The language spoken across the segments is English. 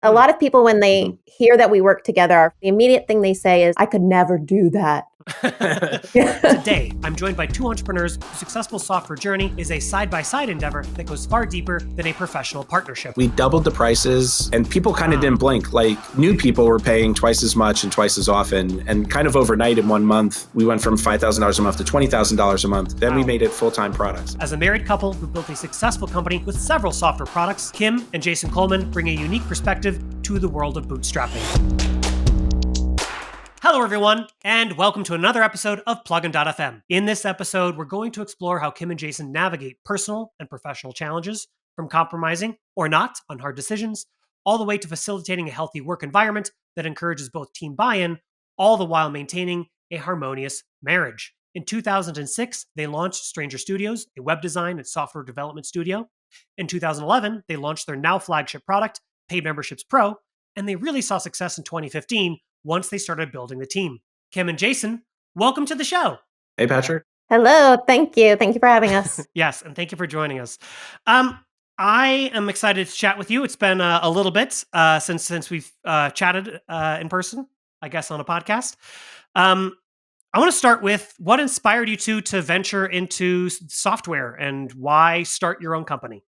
A lot of people, when they Mhm. hear that we work together, the immediate thing they say is, I could never do that. Today, I'm joined by two entrepreneurs whose successful software journey is a side-by-side endeavor that goes far deeper than a professional partnership. We doubled the prices and people kind of didn't blink. Like new people were paying twice as much and twice as often. And kind of overnight in 1 month, we went from $5,000 a month to $20,000 a month. Then we made it full-time products. As a married couple who built a successful company with several software products, Kim and Jason Coleman bring a unique perspective to the world of bootstrapping. Hello, everyone, and welcome to another episode of Plugin.fm. In this episode, we're going to explore how Kim and Jason navigate personal and professional challenges, from compromising or not on hard decisions, all the way to facilitating a healthy work environment that encourages both team buy-in, all the while maintaining a harmonious marriage. In 2006, they launched Stranger Studios, a web design and software development studio. In 2011, they launched their now flagship product, Paid Memberships Pro, and they really saw success in 2015 once they started building the team. Kim and Jason, welcome to the show. Hey, Patrick. Hello. Thank you. Thank you for having us. Yes, and thank you for joining us. I am excited to chat with you. It's been a little bit since we've chatted in person, I guess, on a podcast. I want to start with what inspired you to venture into software and why start your own company?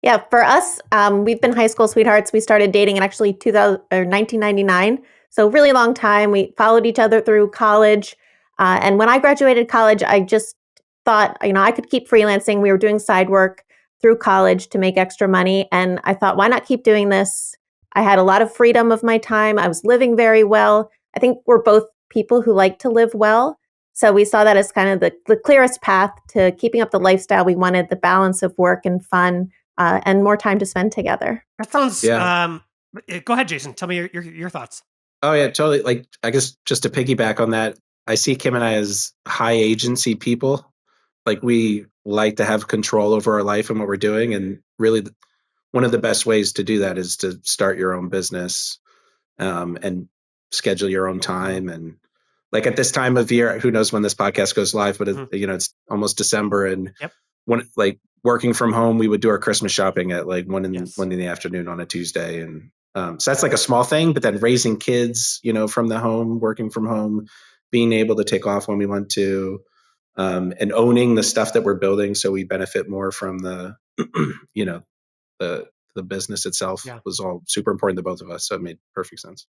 Yeah, for us, we've been high school sweethearts. We started dating in actually 1999. So really long time. We followed each other through college. And when I graduated college, I just thought, I could keep freelancing. We were doing side work through college to make extra money. And I thought, why not keep doing this? I had a lot of freedom of my time. I was living very well. I think we're both people who like to live well. So we saw that as kind of the clearest path to keeping up the lifestyle we wanted, the balance of work and fun, and more time to spend together. That sounds. Yeah. Go ahead, Jason. Tell me your thoughts. Oh, yeah, totally. Like, I guess just to piggyback on that, I see Kim and I as high agency people. Like, we like to have control over our life and what we're doing. And really, one of the best ways to do that is to start your own business and schedule your own time. And like at this time of year, who knows when this podcast goes live, but it's almost December. And Yep. when like working from home, we would do our Christmas shopping at like one Yes. in the afternoon on a Tuesday. And so that's like a small thing, but then raising kids, from the home, working from home, being able to take off when we want to, and owning the stuff that we're building. So we benefit more from the, the business itself was all super important to both of us. So it made perfect sense.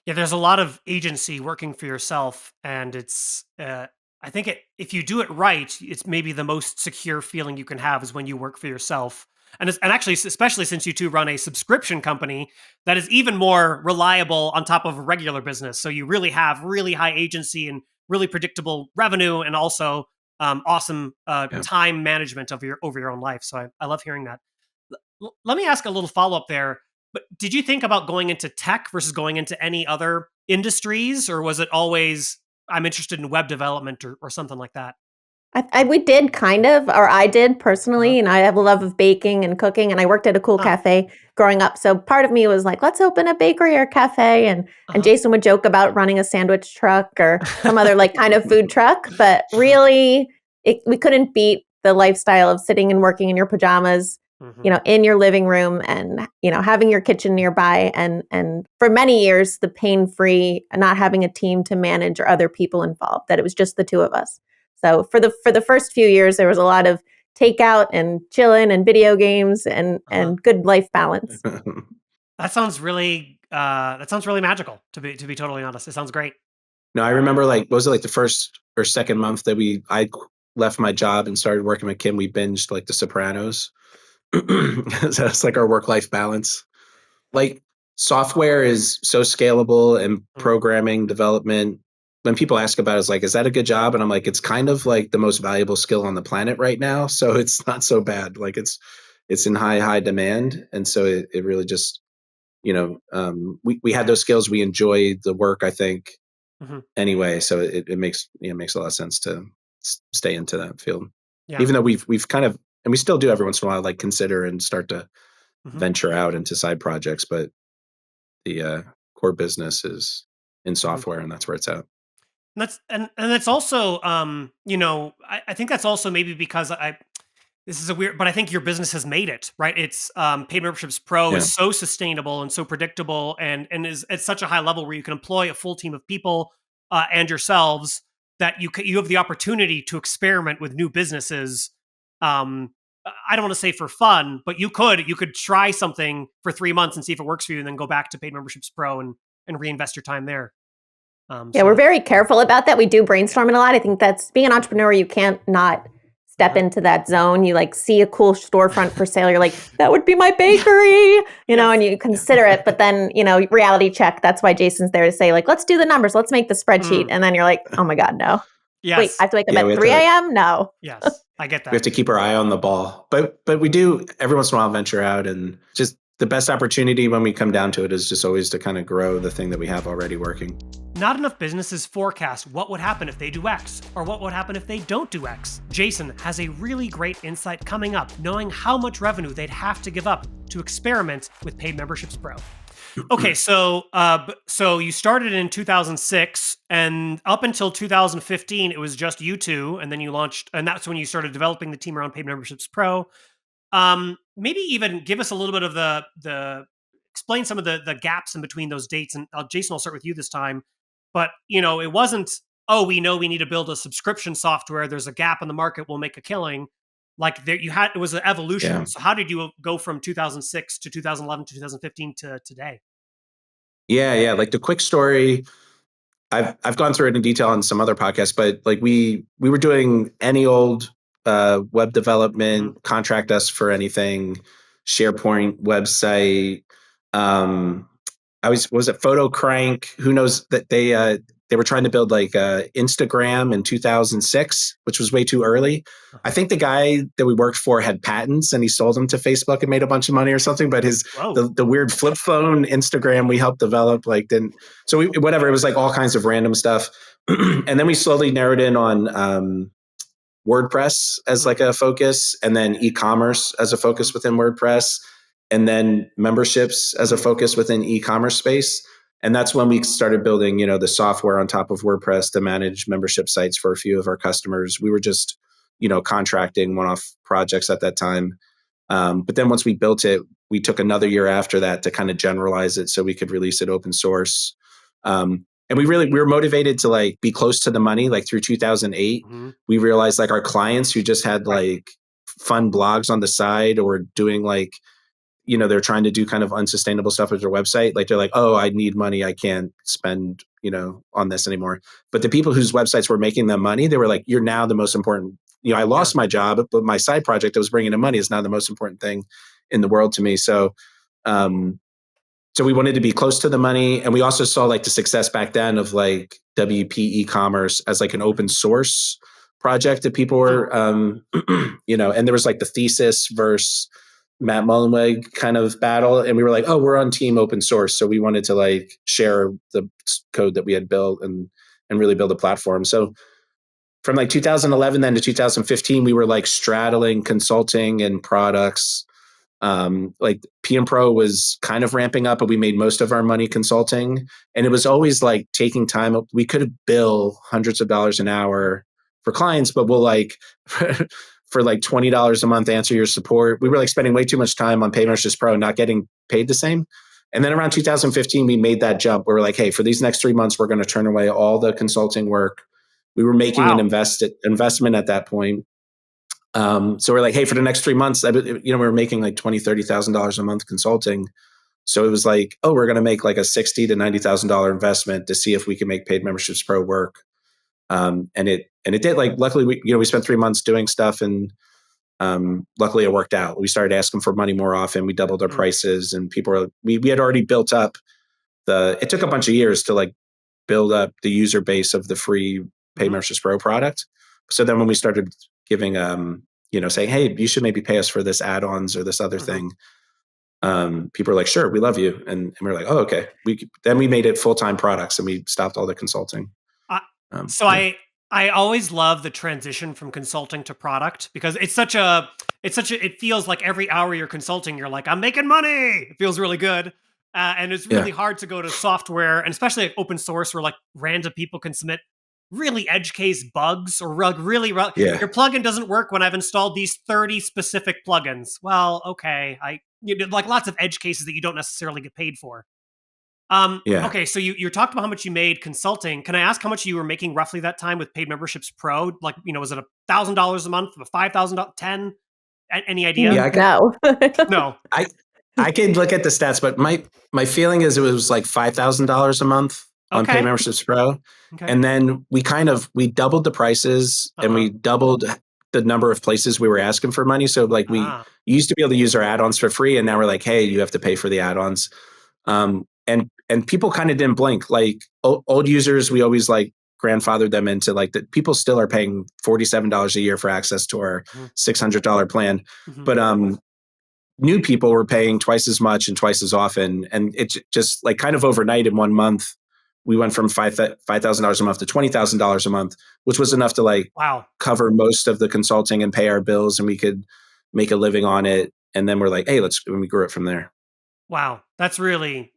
Yeah, there's a lot of agency working for yourself, and it's. I think if you do it right, it's maybe the most secure feeling you can have is when you work for yourself. And actually, especially since you two run a subscription company that is even more reliable on top of a regular business. So you really have really high agency and really predictable revenue, and also awesome time management of over your own life. So I love hearing that. Let me ask a little follow up there. But did you think about going into tech versus going into any other industries, or was it always I'm interested in web development or something like that? We did kind of, or I did personally, and I have a love of baking and cooking, and I worked at a cool cafe growing up. So part of me was like, let's open a bakery or cafe, and Jason would joke about running a sandwich truck or some other like kind of food truck. But really, we couldn't beat the lifestyle of sitting and working in your pajamas, in your living room, and having your kitchen nearby, and for many years, the pain-free, not having a team to manage or other people involved. That it was just the two of us. So for the first few years, there was a lot of takeout and chilling and video games and good life balance. That sounds really magical. To be totally honest, it sounds great. No, I remember what was it like the first or second month that I left my job and started working with Kim. We binged like The Sopranos. So that's like our work-life balance. Like software is so scalable and programming development. When people ask about it, it's like, is that a good job? And I'm like, it's kind of like the most valuable skill on the planet right now. So it's not so bad. Like it's in high demand. And so it really just, we had those skills. We enjoy the work, I think, anyway. So it makes a lot of sense to stay into that field. Yeah. Even though we've kind of, and we still do every once in a while, like consider and start to venture out into side projects, but the core business is in software, and that's where it's at. And that's also I think that's also maybe because This is a weird, but I think your business has made it, right? It's Paid Memberships Pro Yeah. is so sustainable and so predictable, and is at such a high level where you can employ a full team of people and yourselves that you have the opportunity to experiment with new businesses. I don't want to say for fun, but you could try something for 3 months and see if it works for you, and then go back to Paid Memberships Pro and reinvest your time there. Yeah, we're very careful about that. We do brainstorm it a lot. I think that's being an entrepreneur, you can't not step into that zone. You like see a cool storefront for sale, you're like, that would be my bakery, you know, and you consider it, but then, reality check. That's why Jason's there to say, like, let's do the numbers, let's make the spreadsheet. And then you're like, oh my God, no. Yes. Wait, I have to wake up Yeah, we at have 3 to- a.m.? No. Yes, I get that. We have to keep our eye on the ball, but we do every once in a while venture out, and just the best opportunity when we come down to it is just always to kind of grow the thing that we have already working. Not enough businesses forecast what would happen if they do X, or what would happen if they don't do X. Jason has a really great insight coming up, knowing how much revenue they'd have to give up to experiment with Paid Memberships Pro. Okay, so you started in 2006, and up until 2015, it was just you two, and then you launched, and that's when you started developing the team around Paid Memberships Pro. Maybe even give us a little bit of the explain some of the gaps in between those dates. And Jason, I'll start with you this time. But it wasn't, oh, we know we need to build a subscription software. There's a gap in the market. We'll make a killing. Like there, it was an evolution. Yeah. So how did you go from 2006 to 2011 to 2015 to today? Yeah. Like the quick story, I've gone through it in detail on some other podcasts, but like we were doing any old web development, contract us for anything, SharePoint website. Was it Photo Crank? Who knows that they were trying to build like Instagram in 2006, which was way too early. I think the guy that we worked for had patents and he sold them to Facebook and made a bunch of money or something. But the weird flip phone Instagram we helped develop didn't. So whatever, it was like all kinds of random stuff. And then we slowly narrowed in on WordPress as like a focus, and then e-commerce as a focus within WordPress, and then memberships as a focus within e-commerce space. And that's when we started building, the software on top of WordPress to manage membership sites for a few of our customers. We were just, contracting one-off projects at that time. But then once we built it, we took another year after that to kind of generalize it so we could release it open source. And we were motivated to like be close to the money. Like through 2008, we realized like our clients who just had like fun blogs on the side or doing like, they're trying to do kind of unsustainable stuff with their website. Like they're like, oh, I need money. I can't spend, on this anymore. But the people whose websites were making them money, they were like, you're now the most important. I lost my job, but my side project that was bringing in money is now the most important thing in the world to me. So, so we wanted to be close to the money. And we also saw like the success back then of like WP e-commerce as like an open source project that people were, and there was like the thesis versus Matt Mullenweg kind of battle. And we were like, oh, we're on team open source. So we wanted to like share the code that we had built and really build a platform. So from like 2011 then to 2015, we were like straddling consulting and products. Like PM Pro was kind of ramping up, but we made most of our money consulting. And it was always like taking time. We could bill hundreds of dollars an hour for clients, but we'll like for like $20 a month answer your support. We were like spending way too much time on Paid Memberships Pro and not getting paid the same. And then around 2015, we made that jump where we're like, hey, for these next 3 months, we're going to turn away all the consulting work. We were making an investment at that point. So we're like, hey, for the next 3 months, we were making like $20,000, $30,000 a month consulting. So it was like, oh, we're going to make like a $60,000 to $90,000 investment to see if we can make Paid Memberships Pro work. And it did. Like, luckily, we spent 3 months doing stuff, and luckily it worked out. We started asking for money more often. We doubled our prices, and we had already built up it took a bunch of years to like build up the user base of the free Paid Memberships Pro product. So then when we started giving, saying, hey, you should maybe pay us for this add-ons or this other thing, people are like, sure, we love you. And we're like, oh, okay. Then we made it full-time products and we stopped all the consulting. I always love the transition from consulting to product because it feels like every hour you're consulting, you're like, I'm making money. It feels really good. And it's really hard to go to software, and especially like open source where like random people can submit really edge case bugs or Yeah. your plugin doesn't work when I've installed these 30 specific plugins. Well, okay, like lots of edge cases that you don't necessarily get paid for. Yeah. Okay, so you talked about how much you made consulting. Can I ask how much you were making roughly that time with Paid Memberships Pro? Like, was it $1,000 a month, $5,000, 10? Any idea? Yeah. No. No. I I could look at the stats, but my feeling is it was like $5,000 a month on Paid Okay. Memberships Pro, Okay. and then we doubled the prices and we doubled the number of places we were asking for money. So like we used to be able to use our add-ons for free, and now we're like, hey, you have to pay for the add-ons. And people kind of didn't blink. Like old users, we always like grandfathered them into like that. People still are paying $47 a year for access to our $600 plan, but new people were paying twice as much and twice as often. And it just like kind of overnight in 1 month, we went from $5,000 a month to $20,000 a month, which was enough to like Wow. cover most of the consulting and pay our bills, and we could make a living on it. And then we're like, hey, we grew it from there. Wow, it's really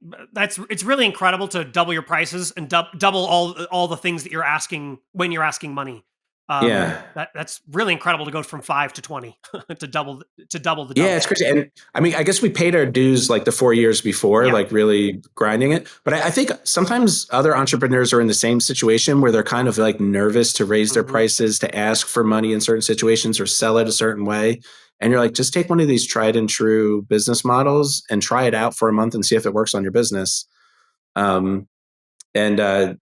incredible to double your prices and double all the things that you're asking when you're asking money. Yeah. That's really incredible to go from 5 to 20 to double the double. Yeah, it's crazy. And I mean, I guess we paid our dues like the 4 years before, like really grinding it. But I think sometimes other entrepreneurs are in the same situation where they're kind of like nervous to raise their prices, to ask for money in certain situations or sell it a certain way. And you're like, just take one of these tried and true business models and try it out for a month and see if it works on your business. And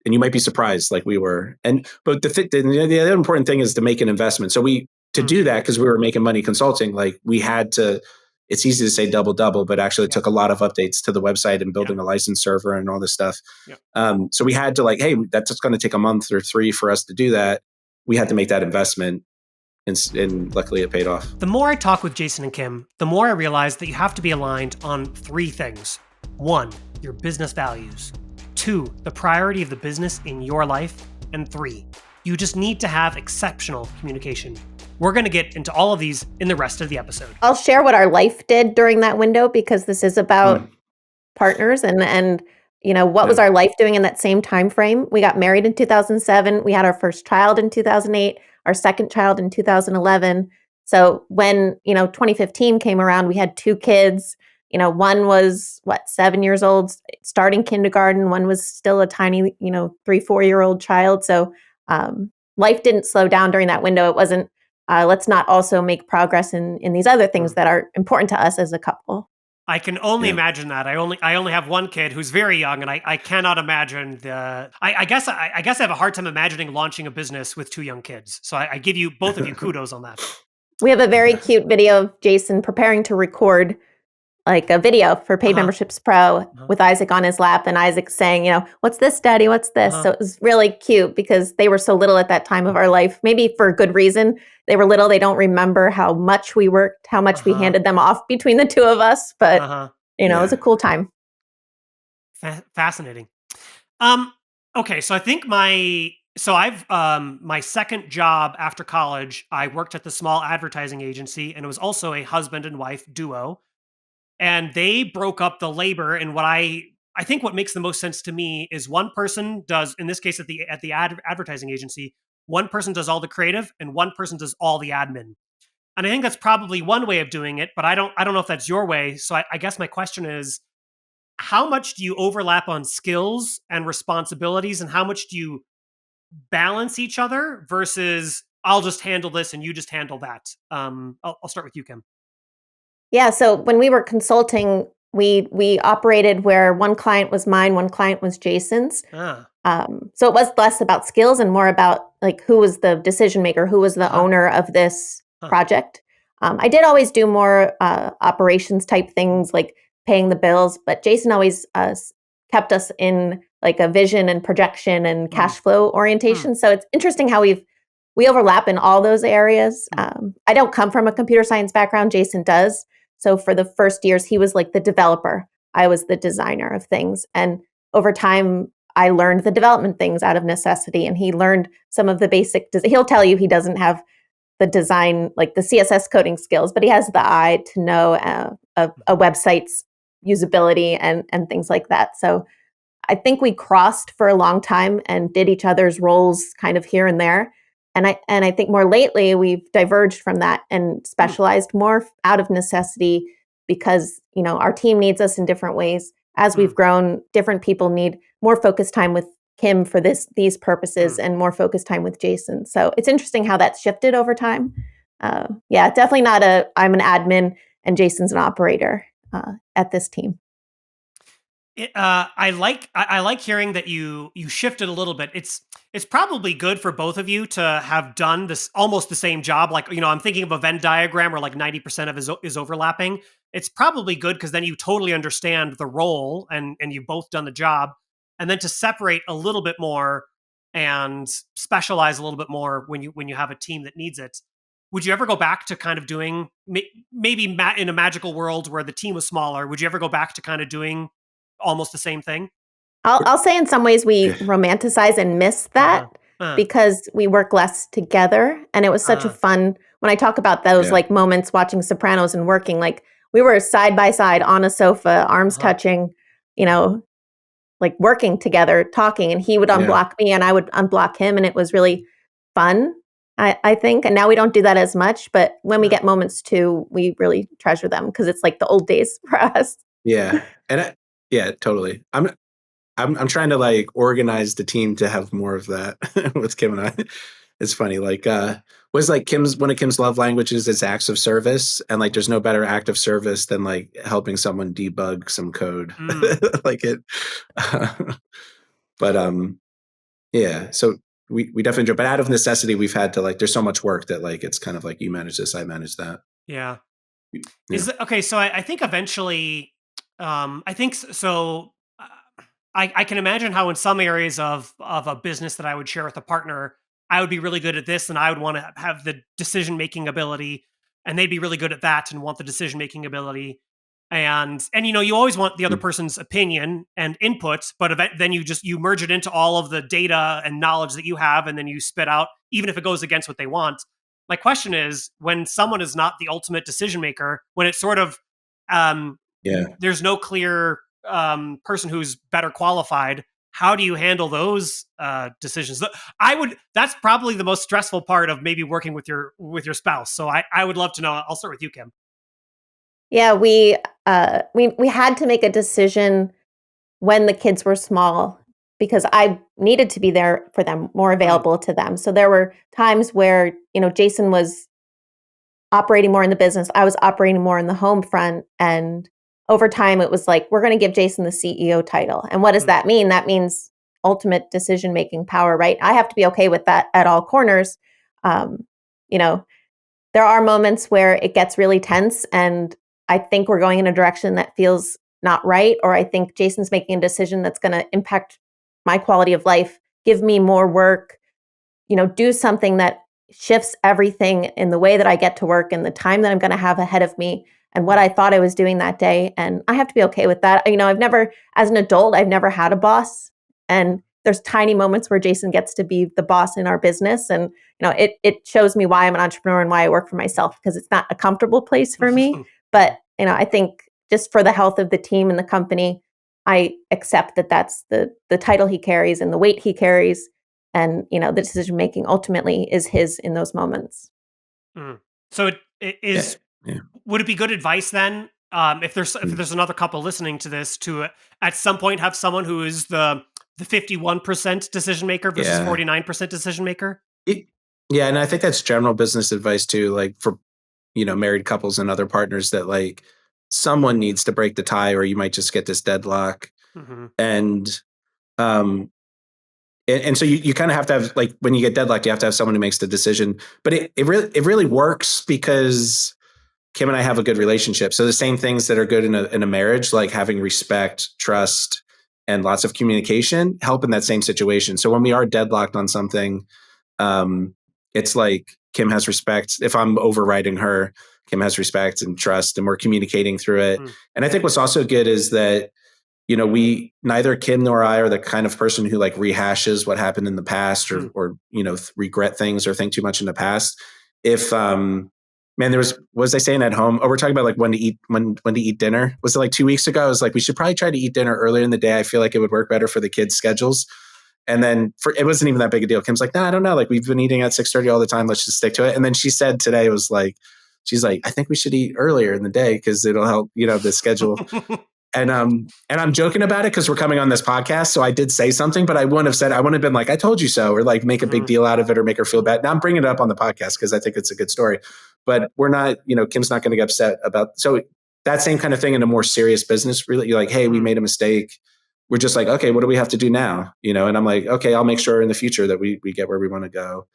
you might be surprised, like we were. But the other important thing is to make an investment. So to do that, because we were making money consulting, like we had to. It's easy to say double, but actually it took a lot of updates to the website and building a license server and all this stuff. So we had to like, hey, that's just going to take a month or 3 for us to do that. We had to make that investment. And luckily it paid off. The more I talk with Jason and Kim, the more I realize that you have to be aligned on 3 things. 1, your business values. 2, the priority of the business in your life. And 3, you just need to have exceptional communication. We're going to get into all of these in the rest of the episode. I'll share what our life did during that window, because this is about partners and what was our life doing in that same time frame. We got married in 2007. We had our first child in 2008, our second child in 2011. So when 2015 came around, we had 2 kids. One was 7 years old, starting kindergarten. One was still a tiny 3-4 year old child. So life didn't slow down during that window. It wasn't let's not also make progress in these other things that are important to us as a couple. I can only imagine that. I only have one kid who's very young, and I cannot imagine I guess I have a hard time imagining launching a business with 2 young kids. So I give you both of you kudos on that. We have a very cute video of Jason preparing to record like a video for Paid Memberships Pro with Isaac on his lap, and Isaac saying, what's this, Daddy? What's this? So it was really cute because they were so little at that time of our life, maybe for a good reason. They were little. They don't remember how much we worked, how much we handed them off between the 2 of us. But, it was a cool time. Fascinating. Okay. So I think I've, my second job after college, I worked at the small advertising agency, and it was also a husband and wife duo. And they broke up the labor. And what I think what makes the most sense to me is one person does, in this case at the advertising agency, one person does all the creative and one person does all the admin. And I think that's probably one way of doing it, but I don't know if that's your way. So I guess my question is, how much do you overlap on skills and responsibilities, and how much do you balance each other versus I'll just handle this and you just handle that? I'll start with you, Kim. Yeah. So when we were consulting, we operated where one client was mine, one client was Jason's. So it was less about skills and more about like who was the decision maker, who was the owner of this project. I did always do more operations type things like paying the bills, but Jason always kept us in like a vision and projection and cash flow orientation. So it's interesting how we overlap in all those areas. I don't come from a computer science background. Jason does. So for the first years, he was like the developer. I was the designer of things. And over time, I learned the development things out of necessity. And he learned some of the basic, he'll tell you he doesn't have the design, like the CSS coding skills, but he has the eye to know a website's usability and things like that. So I think we crossed for a long time and did each other's roles kind of here and there. And I think more lately we've diverged from that and specialized more out of necessity because, our team needs us in different ways. As we've grown, different people need more focused time with Kim for these purposes and more focused time with Jason. So it's interesting how that's shifted over time. Definitely not I'm an admin and Jason's an operator at this team. I like hearing that you shifted a little bit. It's probably good for both of you to have done this almost the same job. Like, I'm thinking of a Venn diagram where like 90% of is overlapping. It's probably good because then you totally understand the role and you've both done the job. And then to separate a little bit more and specialize a little bit more when you have a team that needs it. Would you ever go back to kind of doing maybe in a magical world where the team was smaller? Would you ever go back to kind of doing almost the same thing? I'll say in some ways we romanticize and miss that because we work less together. And it was such a fun, when I talk about those like moments watching Sopranos and working, like we were side by side on a sofa, arms touching, like working together, talking, and he would unblock me and I would unblock him. And it was really fun, I think. And now we don't do that as much, but when we get moments too, we really treasure them because it's like the old days for us. Yeah. And totally. I'm trying to like organize the team to have more of that with Kim and I. It's funny. Like, was like one of Kim's love languages is acts of service. And like, there's no better act of service than like helping someone debug some code. Like it. So we definitely do. But out of necessity, we've had to like, there's so much work that like, it's kind of like you manage this, I manage that. Yeah. Okay. So I think eventually, I think so. I can imagine how in some areas of a business that I would share with a partner, I would be really good at this and I would want to have the decision-making ability and they'd be really good at that and want the decision-making ability. And you always want the other person's opinion and input, but then you merge it into all of the data and knowledge that you have and then you spit out, even if it goes against what they want. My question is, when someone is not the ultimate decision maker, when it's sort of, there's no clear person who's better qualified, how do you handle those decisions? That's probably the most stressful part of maybe working with your spouse. So I would love to know. I'll start with you, Kim. Yeah, we had to make a decision when the kids were small because I needed to be there for them, more available to them. So there were times where, Jason was operating more in the business, I was operating more in the home front, and over time it was like, we're going to give Jason the CEO title. And what does that mean? That means ultimate decision-making power, right? I have to be okay with that at all corners. There are moments where it gets really tense and I think we're going in a direction that feels not right, or I think Jason's making a decision that's going to impact my quality of life, give me more work, do something that shifts everything in the way that I get to work and the time that I'm going to have ahead of me and what I thought I was doing that day. And I have to be okay with that. As an adult, I've never had a boss. And there's tiny moments where Jason gets to be the boss in our business. And, it shows me why I'm an entrepreneur and why I work for myself, because it's not a comfortable place for me. But, I think just for the health of the team and the company, I accept that that's the title he carries and the weight he carries. And, the decision making ultimately is his in those moments. So it is, would it be good advice then? If there's another couple listening to this, to at some point have someone who is the 51% decision maker versus 49% decision maker? And I think that's general business advice too, like for, married couples and other partners, that like someone needs to break the tie or you might just get this deadlock. And so you kind of have to have, like, when you get deadlocked, you have to have someone who makes the decision. But it really works because Kim and I have a good relationship. So the same things that are good in a marriage, like having respect, trust, and lots of communication, help in that same situation. So when we are deadlocked on something, it's like Kim has respect. If I'm overriding her, Kim has respect and trust, and we're communicating through it. And I think what's also good is that, neither Kim nor I are the kind of person who like rehashes what happened in the past or regret things or think too much in the past. If Man, what was I saying at home? Oh, we're talking about like when to eat dinner. Was it like 2 weeks ago? I was like, we should probably try to eat dinner earlier in the day. I feel like it would work better for the kids' schedules. And then it wasn't even that big a deal. Kim's like, no, I don't know. Like we've been eating at 6:30 all the time. Let's just stick to it. And then she said today she's like, I think we should eat earlier in the day because it'll help, the schedule. And I'm joking about it because we're coming on this podcast. So I did say something, but I wouldn't have been like, I told you so, or like make a big deal out of it or make her feel bad. Now I'm bringing it up on the podcast because I think it's a good story, but we're not, Kim's not going to get upset about, so that same kind of thing in a more serious business, really. You're like, hey, we made a mistake. We're just like, okay, what do we have to do now? And I'm like, okay, I'll make sure in the future that we get where we want to go.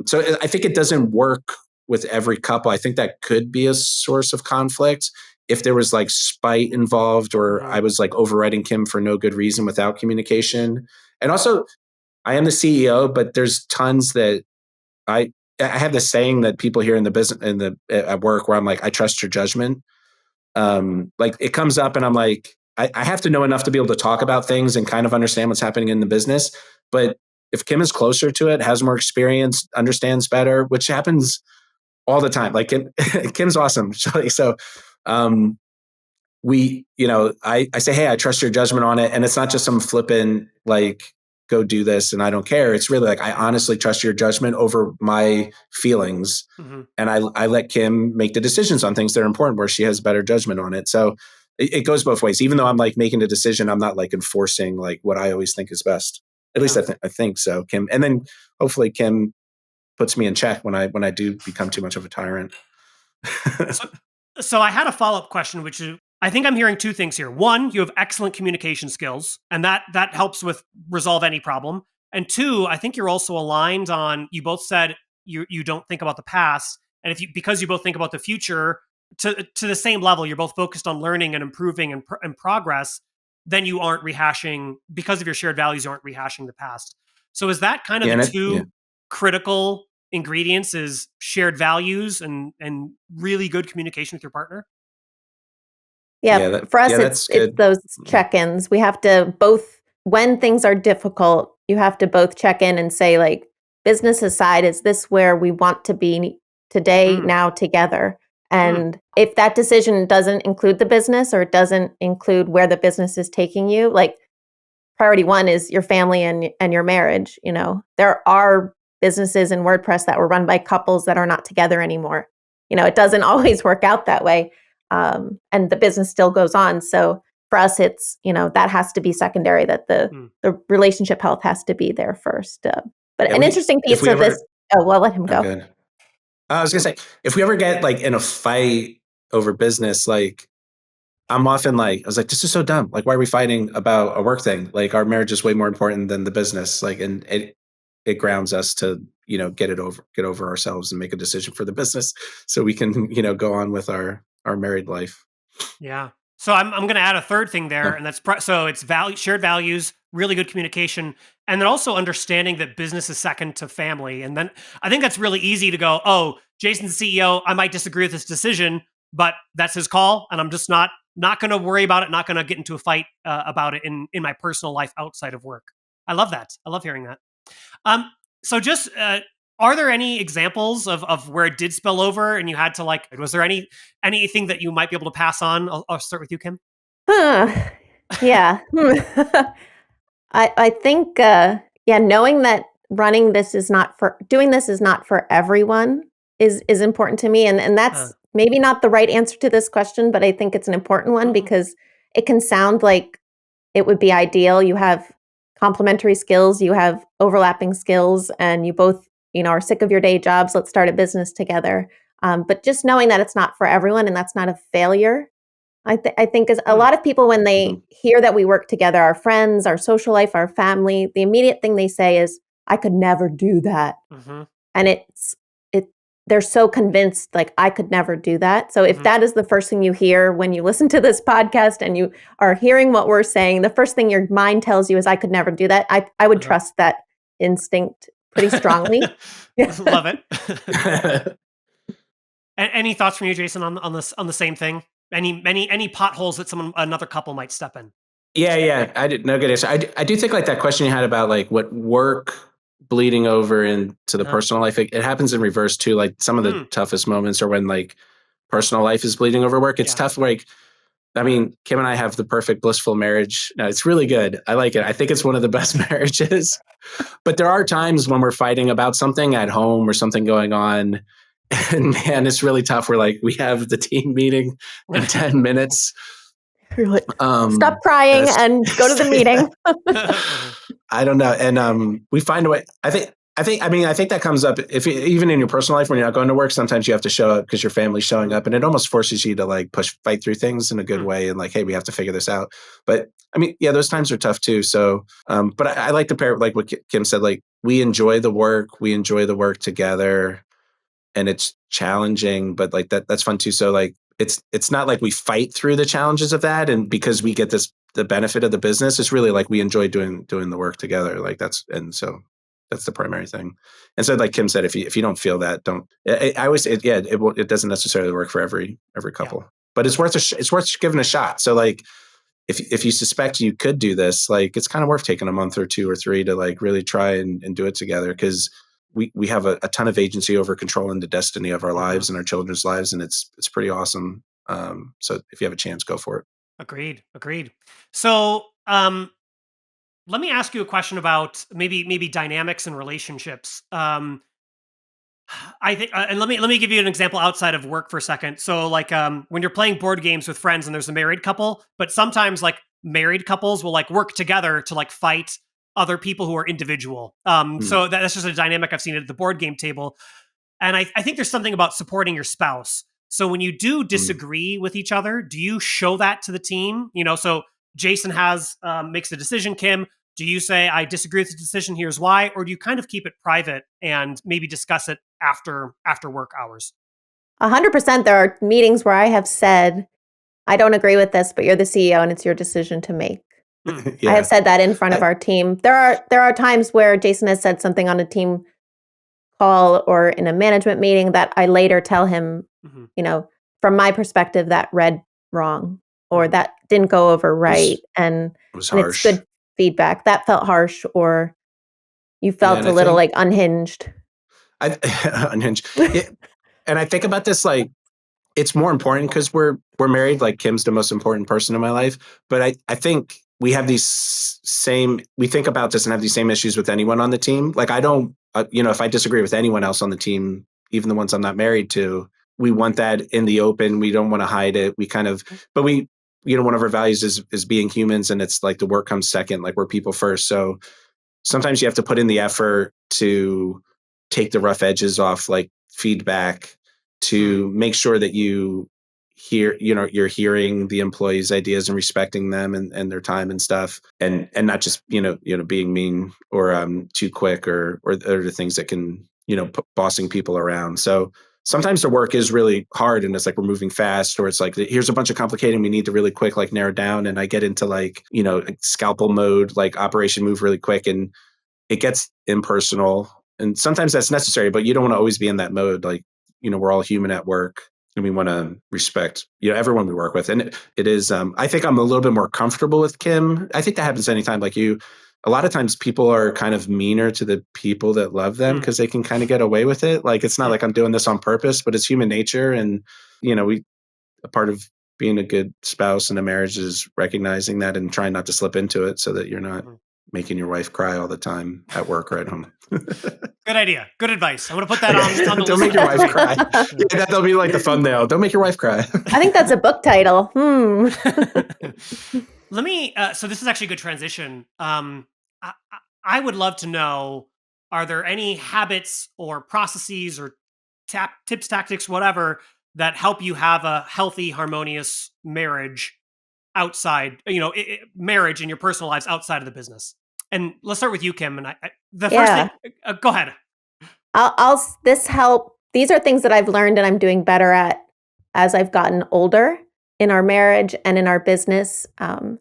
So I think it doesn't work with every couple. I think that could be a source of conflict if there was like spite involved, or I was like overriding Kim for no good reason without communication. And also, I am the CEO, but there's tons that I have this saying that people hear in the business at work where I'm like, I trust your judgment. Like it comes up and I'm like, I have to know enough to be able to talk about things and kind of understand what's happening in the business. But if Kim is closer to it, has more experience, understands better, which happens all the time. Like Kim's awesome. So I say, hey, I trust your judgment on it. And it's not just some flippant, like, go do this and I don't care. It's really like, I honestly trust your judgment over my feelings. And I let Kim make the decisions on things that are important where she has better judgment on it. So it goes both ways. Even though I'm like making a decision, I'm not like enforcing like what I always think is best. At least I think so, Kim. And then hopefully Kim puts me in check when I do become too much of a tyrant. So I had a follow-up question, which is, I think I'm hearing two things here. One, you have excellent communication skills, and that helps with resolve any problem. And two, I think you're also aligned on, you both said you don't think about the past. And because you both think about the future to the same level, you're both focused on learning and improving and progress, then you aren't rehashing, because of your shared values, you aren't rehashing the past. So is that kind of the two critical ingredients, is shared values and really good communication with your partner? Yeah, for us, it's those check-ins. We have to both, when things are difficult, you have to both check in and say, like, business aside, is this where we want to be today, now together? And if that decision doesn't include the business, or it doesn't include where the business is taking you, like, priority one is your family and your marriage. There are businesses in WordPress that were run by couples that are not together anymore. It doesn't always work out that way. And the business still goes on. So for us, it's, that has to be secondary, that the relationship health has to be there first. But an interesting piece of this, let him go. Good. I was going to say, if we ever get like in a fight over business, like I'm often like, I was like, this is so dumb. Like, why are we fighting about a work thing? Like our marriage is way more important than the business. Like, and it grounds us to, get over ourselves and make a decision for the business so we can, go on with our married life. Yeah. So I'm going to add a third thing there, and that's so it's shared values, really good communication, and then also understanding that business is second to family. And then I think that's really easy to go, oh, Jason's the CEO, I might disagree with this decision, but that's his call, and I'm just not going to worry about it, not going to get into a fight about it in my personal life outside of work. I love that. I love hearing that. So just are there any examples of where it did spill over and you had to was there anything that you might be able to pass on? I'll start with you, Kim. Yeah. I think, knowing that doing this is not for everyone is important to me. And that's maybe not the right answer to this question, but I think it's an important one because it can sound like it would be ideal. You have complementary skills, you have overlapping skills, and you both, are sick of your day jobs. Let's start a business together. But just knowing that it's not for everyone and that's not a failure. I think is a lot of people, when they hear that we work together, our friends, our social life, our family, the immediate thing they say is, I could never do that. And they're so convinced, like, I could never do that. So if that is the first thing you hear when you listen to this podcast and you are hearing what we're saying, the first thing your mind tells you is, I could never do that. I would trust that instinct pretty strongly. Love it. Any thoughts from you, Jason, on the same thing? Any potholes that another couple might step in? Yeah. I did no good answer. I do think like that question you had about like what work bleeding over into the Uh-huh. personal life. It happens in reverse too. Like some of the toughest moments are when like personal life is bleeding over work. It's tough. Like, I mean, Kim and I have the perfect blissful marriage. No, it's really good. I like it. I think it's one of the best marriages. But there are times when we're fighting about something at home or something going on. And man, it's really tough. We're like, we have the team meeting in 10 minutes. You're like, stop crying and go to the meeting. I don't know. And we find a way. I think that comes up even in your personal life when you're not going to work. Sometimes you have to show up because your family's showing up, and it almost forces you to like fight through things in a good way, and like, hey, we have to figure this out. But I mean, yeah, those times are tough too. So, but I like to pair like what Kim said. Like, we enjoy the work together, and it's challenging, but like that's fun too. So like, it's not like we fight through the challenges of that, and because we get the benefit of the business, it's really like we enjoy doing the work together. Like so that's the primary thing. And so, like Kim said, if you don't feel that, don't. I always say, it doesn't necessarily work for every couple, but it's worth giving a shot. So like, if you suspect you could do this, like it's kind of worth taking a month or 2 or 3 to like really try and do it together, because we have a ton of agency over controlling the destiny of our lives and our children's lives, and it's pretty awesome. So if you have a chance, go for it. Agreed. So, let me ask you a question about maybe dynamics and relationships. I think, and let me give you an example outside of work for a second. So, like, when you're playing board games with friends and there's a married couple, but sometimes like married couples will like work together to like fight other people who are individual. So that's just a dynamic I've seen at the board game table, and I think there's something about supporting your spouse. So when you do disagree with each other, do you show that to the team? So Jason has makes a decision. Kim, do you say, I disagree with the decision, here's why? Or do you kind of keep it private and maybe discuss it after work hours? 100%. There are meetings where I have said, I don't agree with this, but you're the CEO and it's your decision to make. I have said that in front of our team. There are times where Jason has said something on a team call or in a management meeting that I later tell him, from my perspective, that read wrong or that didn't go over right. And was it's harsh. good feedback. That felt harsh, or you felt a little like unhinged. Unhinged. And I think about this, like, it's more important because we're married. Like, Kim's the most important person in my life. But I think we have we think about this and have these same issues with anyone on the team. Like, I don't, if I disagree with anyone else on the team, even the ones I'm not married to, we want that in the open. We don't want to hide it. But one of our values is being humans, and it's like the work comes second, like we're people first. So sometimes you have to put in the effort to take the rough edges off, like feedback, to make sure that you're hearing the employees' ideas and respecting them and their time and stuff, and not just being mean or too quick or the things that can bossing people around. So sometimes the work is really hard, and it's like we're moving fast, or it's like here's a bunch of complicating we need to really quick like narrow down, and I get into like scalpel mode, like operation move really quick, and it gets impersonal. And sometimes that's necessary, but you don't want to always be in that mode. Like, we're all human at work, and we want to respect, everyone we work with. And it is, I think I'm a little bit more comfortable with Kim. I think that happens anytime. Like a lot of times people are kind of meaner to the people that love them because they can kind of get away with it. Like, it's not like I'm doing this on purpose, but it's human nature. And, a part of being a good spouse in a marriage is recognizing that and trying not to slip into it so that you're not making your wife cry all the time at work or at home. Good idea. Good advice. I'm going to put that on the Don't list. make your wife cry. That'll be like the thumbnail. Don't make your wife cry. I think that's a book title. Let me, so this is actually a good transition. I would love to know, are there any habits or processes or tips, tactics, whatever, that help you have a healthy, harmonious marriage outside, marriage in your personal lives outside of the business? And let's start with you, Kim. And the first thing, go ahead. These are things that I've learned and I'm doing better at as I've gotten older in our marriage and in our business.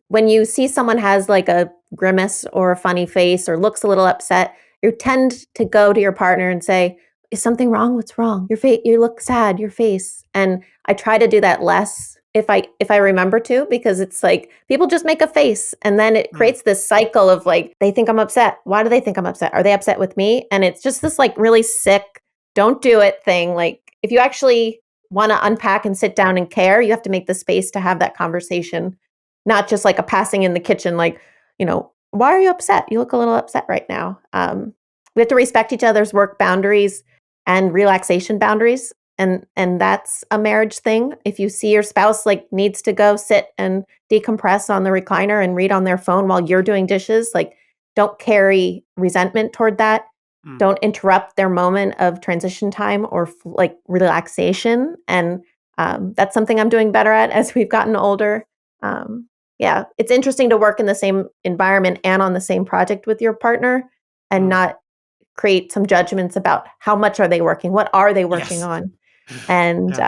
When you see someone has like a grimace or a funny face or looks a little upset, you tend to go to your partner and say, is something wrong? What's wrong? Your face, you look sad, your face. And I try to do that less if I remember to, because it's like people just make a face and then it creates this cycle of like, they think I'm upset. Why do they think I'm upset? Are they upset with me? And it's just this like really sick, don't do it thing. Like if you actually want to unpack and sit down and care, you have to make the space to have that conversation, not just like a passing in the kitchen, like, why are you upset? You look a little upset right now. We have to respect each other's work boundaries and relaxation boundaries. And that's a marriage thing. If you see your spouse like needs to go sit and decompress on the recliner and read on their phone while you're doing dishes, like don't carry resentment toward that. Don't interrupt their moment of transition time or like relaxation. And that's something I'm doing better at as we've gotten older. Yeah, it's interesting to work in the same environment and on the same project with your partner and not create some judgments about how much are they working, what are they working on. And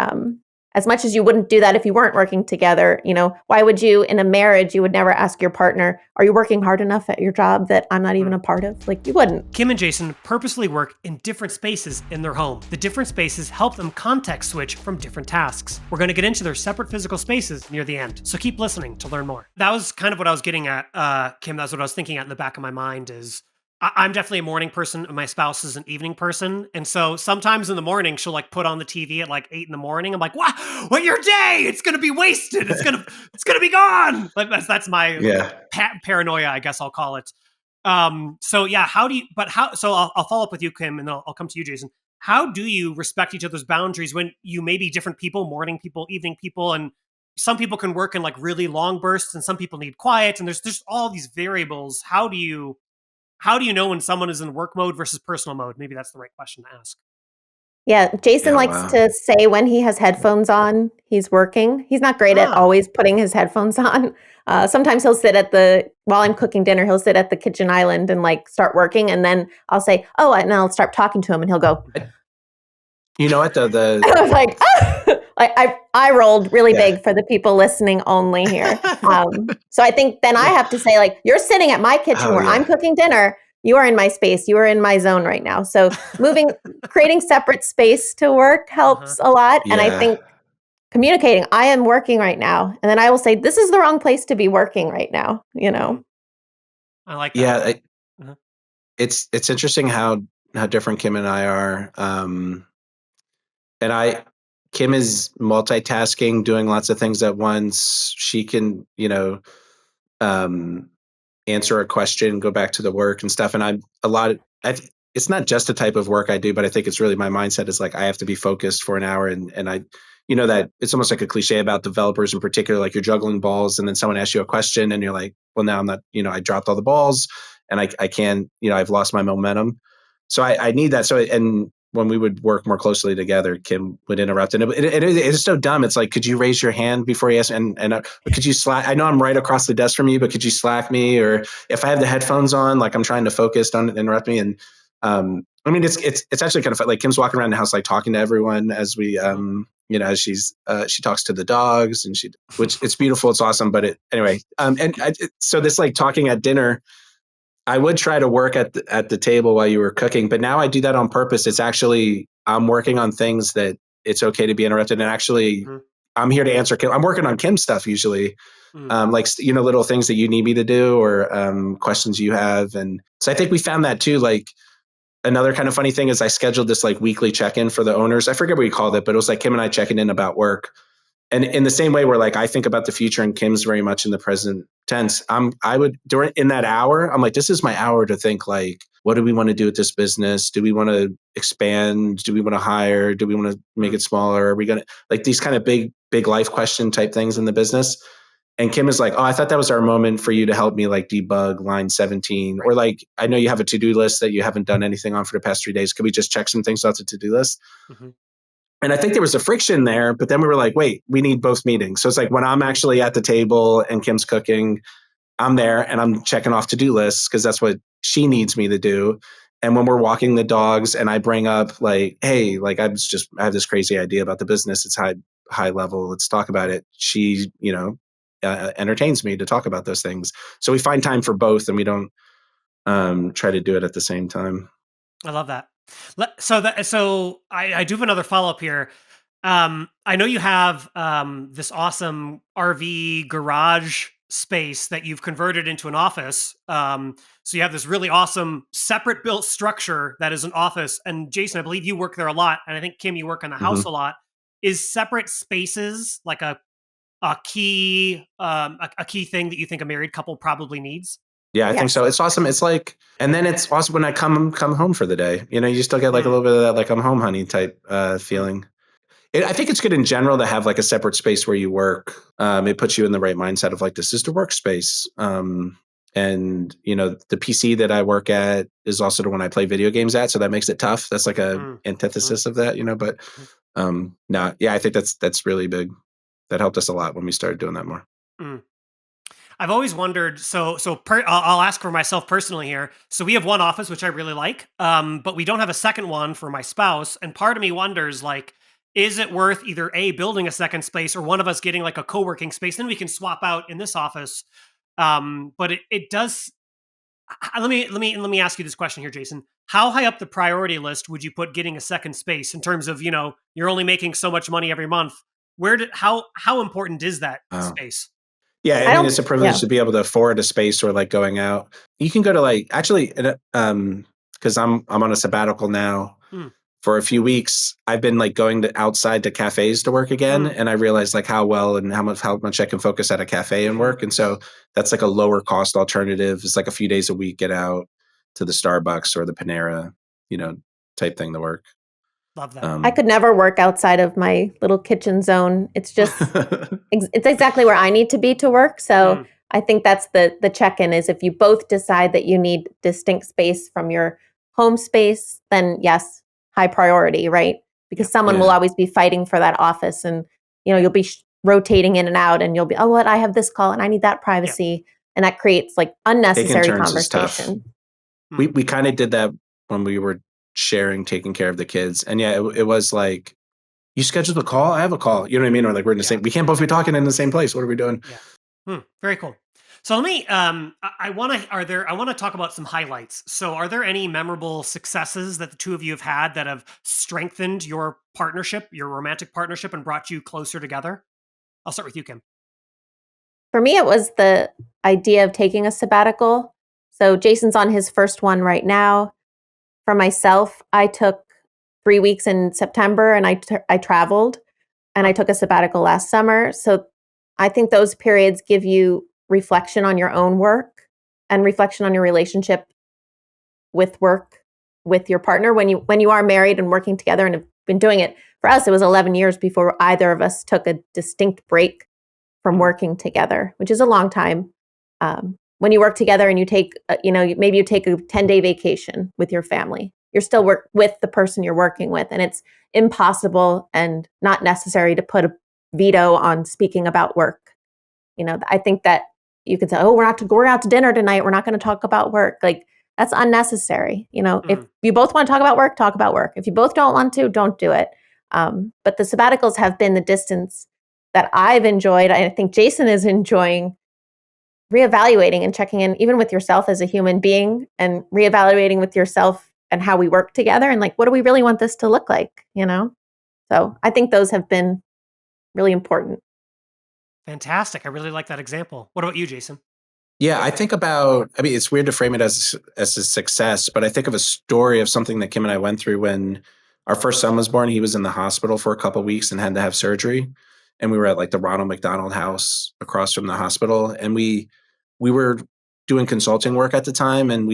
as much as you wouldn't do that if you weren't working together, why would you, in a marriage, you would never ask your partner, are you working hard enough at your job that I'm not even a part of? Like, you wouldn't. Kim and Jason purposely work in different spaces in their home. The different spaces help them context switch from different tasks. We're going to get into their separate physical spaces near the end, so keep listening to learn more. That was kind of what I was getting at, Kim. That's what I was thinking at in the back of my mind is, I'm definitely a morning person and my spouse is an evening person. And so sometimes in the morning, she'll like put on the TV at like 8 a.m. I'm like, what your day? It's going to be wasted. It's going to be gone. Like that's my paranoia, I guess I'll call it. So yeah, so I'll follow up with you, Kim, and then I'll come to you, Jason. How do you respect each other's boundaries when you may be different people, morning people, evening people, and some people can work in like really long bursts and some people need quiet and there's just all these variables. How do you know when someone is in work mode versus personal mode? Maybe that's the right question to ask. Yeah, Jason likes to say when he has headphones on, he's working. He's not great at always putting his headphones on. Sometimes he'll sit while I'm cooking dinner, he'll sit at the kitchen island and like start working. And then I'll say, and I'll start talking to him and he'll go, you know what, though? I was like, I rolled really big for the people listening only here. So I think then I have to say, like, you're sitting at my kitchen where I'm cooking dinner. You are in my space. You are in my zone right now. So creating separate space to work helps a lot. And I think communicating, I am working right now. And then I will say, this is the wrong place to be working right now. I like that. Yeah. It's interesting how different Kim and I are. Kim is multitasking, doing lots of things at once. She can, answer a question, go back to the work and stuff. And it's not just a type of work I do, but I think it's really my mindset is like, I have to be focused for an hour. And I, that it's almost like a cliche about developers in particular, like you're juggling balls and then someone asks you a question and you're like, well, now I'm not, I dropped all the balls and I can't, I've lost my momentum. So I need that. So, and when we would work more closely together, Kim would interrupt. And it is so dumb. It's like, could you raise your hand before you ask? And could you slack? I know I'm right across the desk from you, but could you slack me? Or if I have the headphones on, like I'm trying to focus, don't interrupt me. And it's actually kind of fun. Like Kim's walking around the house, like talking to everyone as we, as she talks to the dogs and which it's beautiful. It's awesome. But so this like talking at dinner, I would try to work at the table while you were cooking, but now I do that on purpose. It's actually, I'm working on things that it's okay to be interrupted. And actually I'm here to answer Kim. I'm working on Kim stuff usually. Like, little things that you need me to do or questions you have. And so I think we found that too. Like another kind of funny thing is I scheduled this like weekly check-in for the owners. I forget what we called it, but it was like Kim and I checking in about work. And in the same way where like I think about the future and Kim's very much in the present tense, in that hour, I'm like, this is my hour to think like, what do we want to do with this business? Do we want to expand? Do we want to hire? Do we want to make it smaller? Are we going to like these kind of big life question type things in the business? And Kim is like, I thought that was our moment for you to help me like debug line 17. Or like, I know you have a to-do list that you haven't done anything on for the past 3 days. Could we just check some things off the to-do list? And I think there was a friction there, but then we were like, wait, we need both meetings. So it's like when I'm actually at the table and Kim's cooking, I'm there and I'm checking off to-do lists because that's what she needs me to do. And when we're walking the dogs and I bring up like, hey, like I have this crazy idea about the business. It's high level. Let's talk about it. She, entertains me to talk about those things. So we find time for both and we don't try to do it at the same time. I love that. So I do have another follow-up here. I know you have this awesome RV garage space that you've converted into an office. So you have this really awesome separate built structure that is an office. And Jason, I believe you work there a lot, and I think Kim, you work in the house Hmm. a lot. Is separate spaces like a key thing that you think a married couple probably needs? Yeah, I think Yes. so. It's awesome. It's like, and then it's awesome when I come home for the day. You still get like a Mm, little bit of that, like I'm home, honey type mm, feeling. I think it's good in general to have like a separate space where you work. It puts you in the right mindset of like, this is the workspace. And the PC that I work at is also the one I play video games at. So that makes it tough. That's like a mm, mm, antithesis of that, but mm, no, yeah, I think that's really big. That helped us a lot when we started doing that more. mm. I've always wondered. I'll ask for myself personally here. So we have one office which I really like, but we don't have a second one for my spouse. And part of me wonders, like, is it worth either a building a second space or one of us getting like a co-working space? Then we can swap out in this office. But it does. Let me ask you this question here, Jason. How high up the priority list would you put getting a second space in terms of you're only making so much money every month? How important is that Oh. space? Yeah, I I mean, don't, it's a privilege yeah. to be able to afford a space or like going out. You can go to like actually, because I'm on a sabbatical now Hmm. for a few weeks. I've been like going to outside to cafes to work again, Mm, and I realized like how well and how much I can focus at a cafe and mhm. work. And so that's like a lower cost alternative. It's like a few days a week, get out to the Starbucks or the Panera, you know, type thing to work. Love that. I Um, could never work outside of my little kitchen zone. It's just it's exactly where I need to be to work. So Mm, I think that's the check-in is if you both decide that you need distinct space from your home space, then yes, high priority, right? yeah. Because someone will yeah, always be fighting for that office and you'll be rotating in and out and you'll be, oh, what I have this call and I need that Yeah. privacy. And that creates like taking unnecessary turns is tough. conversation. We Mm, we kind of did that when we were sharing taking care of the kids, and yeah, it was like, you scheduled a call, I have a call, you know what I mean, or like we're in the yeah. same, we can't both be talking in the same place, what are we doing? Yeah. Very cool. So let me I want to are there I want to talk about some highlights. So are there any memorable successes that the two of you have had that have strengthened your partnership, your romantic partnership and brought you closer together? I'll start with you, Kim. For me, it was the idea of taking a sabbatical. So Jason's on his first one right now. For myself, I took 3 weeks in September and I traveled and I Huh. took a sabbatical last summer. So I think those periods give you reflection on your own work and reflection on your relationship with work with your partner when you are married and working together and have been doing it. For us, it was 11 years before either of us took a distinct break from Mm, working together, which is a long time. When you work together and you take, maybe you take a 10-day vacation with your family, you're still work with the person you're working with. And it's impossible and not necessary to put a veto on speaking about work. I think that you could say, oh, we're out to dinner tonight. We're not going to talk about work. Like that's unnecessary. If mm, you both want to talk about work, talk about work. If you both don't want to, don't do it. But the sabbaticals have been the distance that I've enjoyed. I think Jason is enjoying reevaluating and checking in even with yourself as a human being and reevaluating with yourself and how we work together and like, what do we really want this to look like? So I think those have been really important. fantastic. I really like that example. What about you, Jason? Yeah, I mean, it's weird to frame it as a success, but I think of a story of something that Kim and I went through when our first son was born. He was in the hospital for a couple weeks and had to have surgery, and we were at like the Ronald McDonald House across from the hospital, and we were doing consulting work at the time, and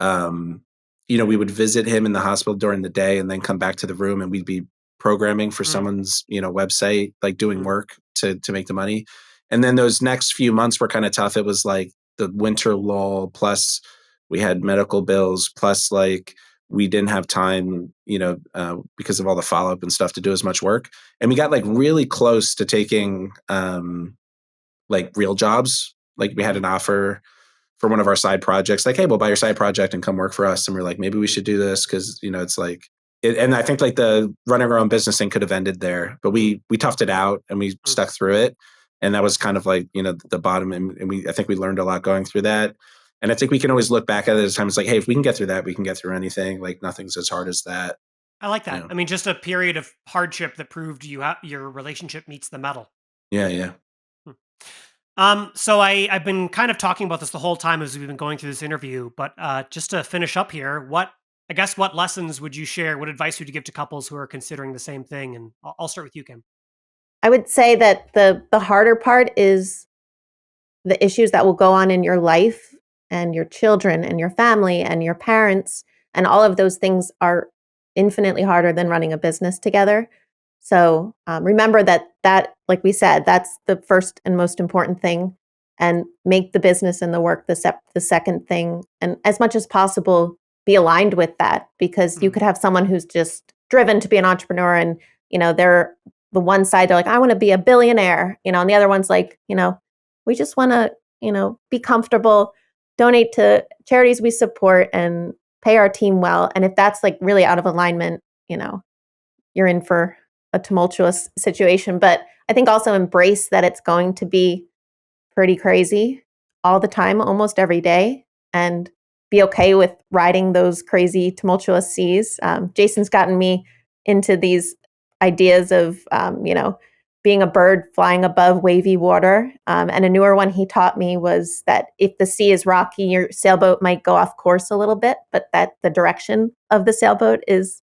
um, we would visit him in the hospital during the day and then come back to the room and we'd be programming for Mm, someone's, website, like doing mm, work to make the money. And then those next few months were kind of tough. It was like the winter lull, plus we had medical bills, plus like we didn't have time, because of all the follow up and stuff to do as much work. And we got like really close to taking like real jobs. Like we had mm, an offer for one of our side projects, like, hey, we'll buy your side project and come work for us. And we're like, maybe we should do this because, it's like, and I think like the running our own business thing could have ended there, but we toughed it out and we mm. stuck through it. And that was kind of like, the bottom. And I think we learned a lot going through that. And I think we can always look back at it as times like, hey, if we can get through that, we can get through anything. Like nothing's as hard as that. I like that. Yeah. I mean, just a period of hardship that proved your relationship meets the metal. Yeah. Hmm. So I've been kind of talking about this the whole time as we've been going through this interview, but just to finish up here, what lessons would you share? What advice would you give to couples who are considering the same thing? And I'll start with you, Kim. I would say that the harder part is the issues that will go on in your life and your children and your family and your parents, and all of those things are infinitely harder than running a business together. So remember that, like we said, that's the first and most important thing, and make the business and the work the second thing. And as much as possible, be aligned with that, because you could have someone who's just driven to be an entrepreneur, and they're the one side, they're like, I want to be a billionaire, and the other one's like, we just want to, be comfortable, donate to charities we support, and pay our team well. And if that's like really out of alignment, you're in for a tumultuous situation. But I think also embrace that it's going to be pretty crazy all the time, almost every day, and be okay with riding those crazy, tumultuous seas. Jason's gotten me into these ideas of, being a bird flying above wavy water. And a newer one he taught me was that if the sea is rocky, your sailboat might go off course a little bit, but that the direction of the sailboat is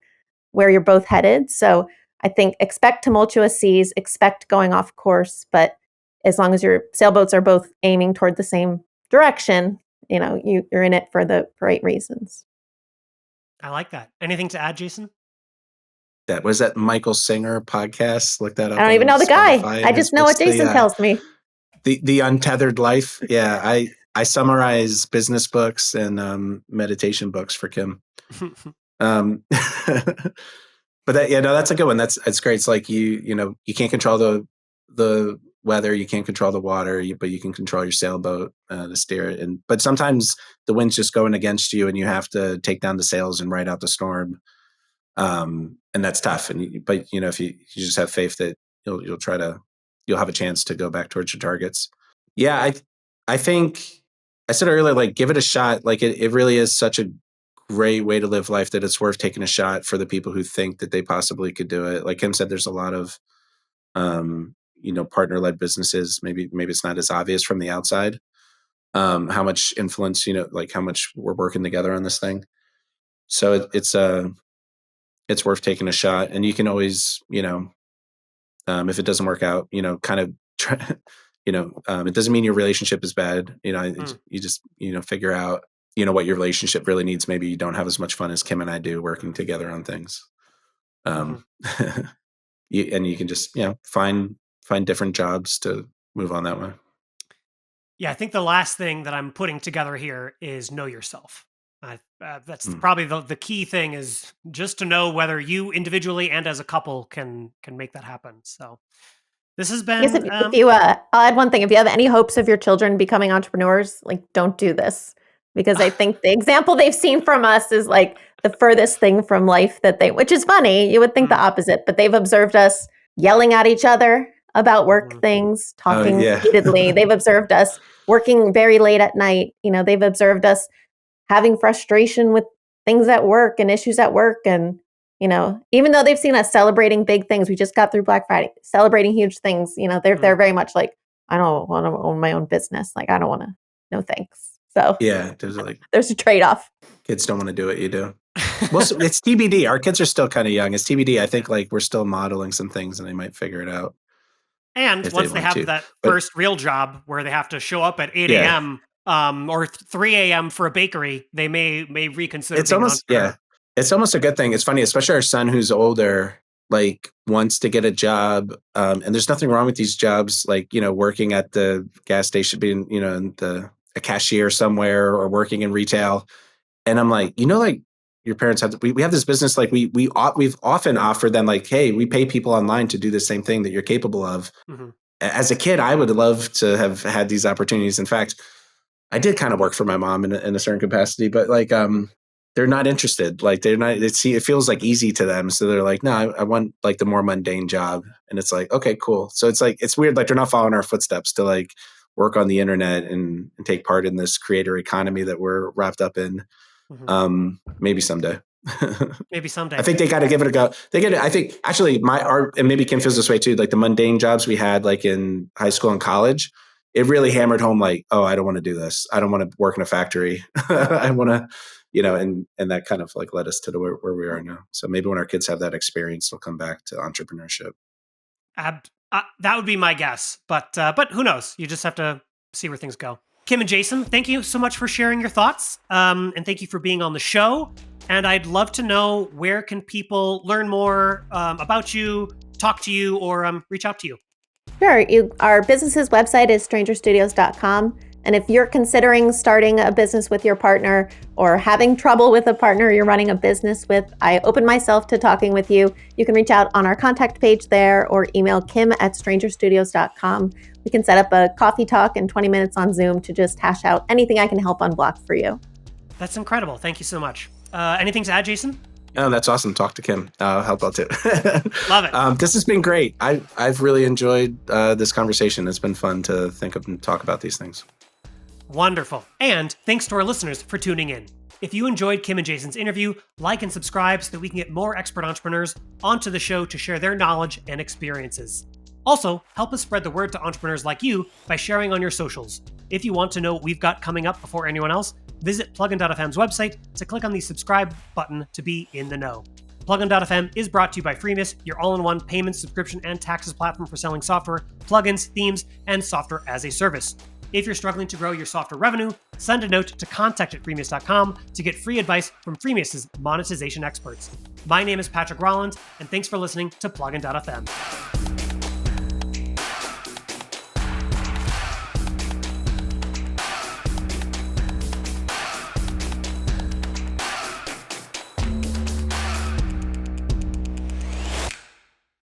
where you're both headed. So I think expect tumultuous seas, expect going off course, but as long as your sailboats are both aiming toward the same direction, you're in it for the right reasons. I like that. Anything to add, Jason? That was that Michael Singer podcast. Look that I up don't on even know the guy. Spotify. I And just know what Jason tells me. The Untethered Life. Yeah, I summarize business books and meditation books for Kim. Um, but that's a good one. That's great. It's like you can't control the weather, you can't control the water, but you can control your sailboat to steer it. But sometimes the wind's just going against you, and you have to take down the sails and ride out the storm. And that's tough. But if you just have faith that you'll have a chance to go back towards your targets. Yeah, I think I said earlier, like, give it a shot. Like, it really is such a great way to live life that it's worth taking a shot for the people who think that they possibly could do it. Like Kim said, there's a lot of partner-led businesses. Maybe it's not as obvious from the outside how much influence, like how much we're working together on this thing. So it's worth taking a shot, and you can always, if it doesn't work out, kind of try, it doesn't mean your relationship is bad. You just, figure out, what your relationship really needs. Maybe you don't have as much fun as Kim and I do working together on things. And you can just, find different jobs to move on that way. Yeah, I think the last thing that I'm putting together here is know yourself. That's probably the key thing, is just to know whether you individually and as a couple can make that happen. So this has been. I guess if you, I'll add one thing. If you have any hopes of your children becoming entrepreneurs, like, don't do this, because I think the example they've seen from us is like the furthest thing from life which is funny. You would think the opposite, but they've observed us yelling at each other about work things, talking heatedly. They've observed us working very late at night. They've observed us having frustration with things at work and issues at work. And, even though they've seen us celebrating big things, we just got through Black Friday, celebrating huge things, they're very much like, I don't want to own my own business. Like, I don't want to, no thanks. So yeah, there's a trade-off. Kids don't want to do what you do. Well, it's TBD. Our kids are still kind of young. It's TBD. I think, like, we're still modeling some things, and they might figure it out. And once they have that first real job where they have to show up at 8 a.m. Or 3 a.m. for a bakery, they may reconsider. It's almost it's almost a good thing. It's funny, especially our son who's older, like, wants to get a job. And there's nothing wrong with these jobs, like, working at the gas station, being, a cashier somewhere, or working in retail. And I'm like, like, your parents we have this business, like, we've often offered them, like, hey, we pay people online to do the same thing that you're capable of. As a kid, I would love to have had these opportunities. In fact, I did kind of work for my mom in a certain capacity, but, like, they're not interested. Like, they're not, it feels like easy to them. So they're like, no, I want, like, the more mundane job. And it's like, okay, cool. So it's like, it's weird. Like, they're not following our footsteps to, like, work on the internet and take part in this creator economy that we're wrapped up in. Maybe someday. Maybe someday. I think they got to give it a go. I think actually and maybe Kim feels this way too, like the mundane jobs we had like in high school and college, it really hammered home like, oh, I don't want to do this. I don't want to work in a factory. I want to, and that kind of like led us to where we are now. So maybe when our kids have that experience, they'll come back to entrepreneurship. That would be my guess, but who knows? You just have to see where things go. Kim and Jason, thank you so much for sharing your thoughts, and thank you for being on the show. And I'd love to know, where can people learn more about you, talk to you, or reach out to you? Sure. Our business's website is strangerstudios.com. And if you're considering starting a business with your partner or having trouble with a partner you're running a business with, I open myself to talking with you. You can reach out on our contact page there or email kim@strangerstudios.com. We can set up a coffee talk and 20 minutes on Zoom to just hash out anything I can help unblock for you. That's incredible. Thank you so much. Anything to add, Jason? Oh, that's awesome. Talk to Kim. I'll help out too. Love it. This has been great. I've really enjoyed this conversation. It's been fun to think of and talk about these things. Wonderful. And thanks to our listeners for tuning in. If you enjoyed Kim and Jason's interview, like and subscribe so that we can get more expert entrepreneurs onto the show to share their knowledge and experiences. Also, help us spread the word to entrepreneurs like you by sharing on your socials. If you want to know what we've got coming up before anyone else, visit Plugin.fm's website to click on the subscribe button to be in the know. Plugin.fm is brought to you by Freemius, your all-in-one payment, subscription, and taxes platform for selling software, plugins, themes, and software as a service. If you're struggling to grow your software revenue, send a note to contact@freemius.com to get free advice from Freemius' monetization experts. My name is Patrick Rolland, and thanks for listening to Plugin.fm.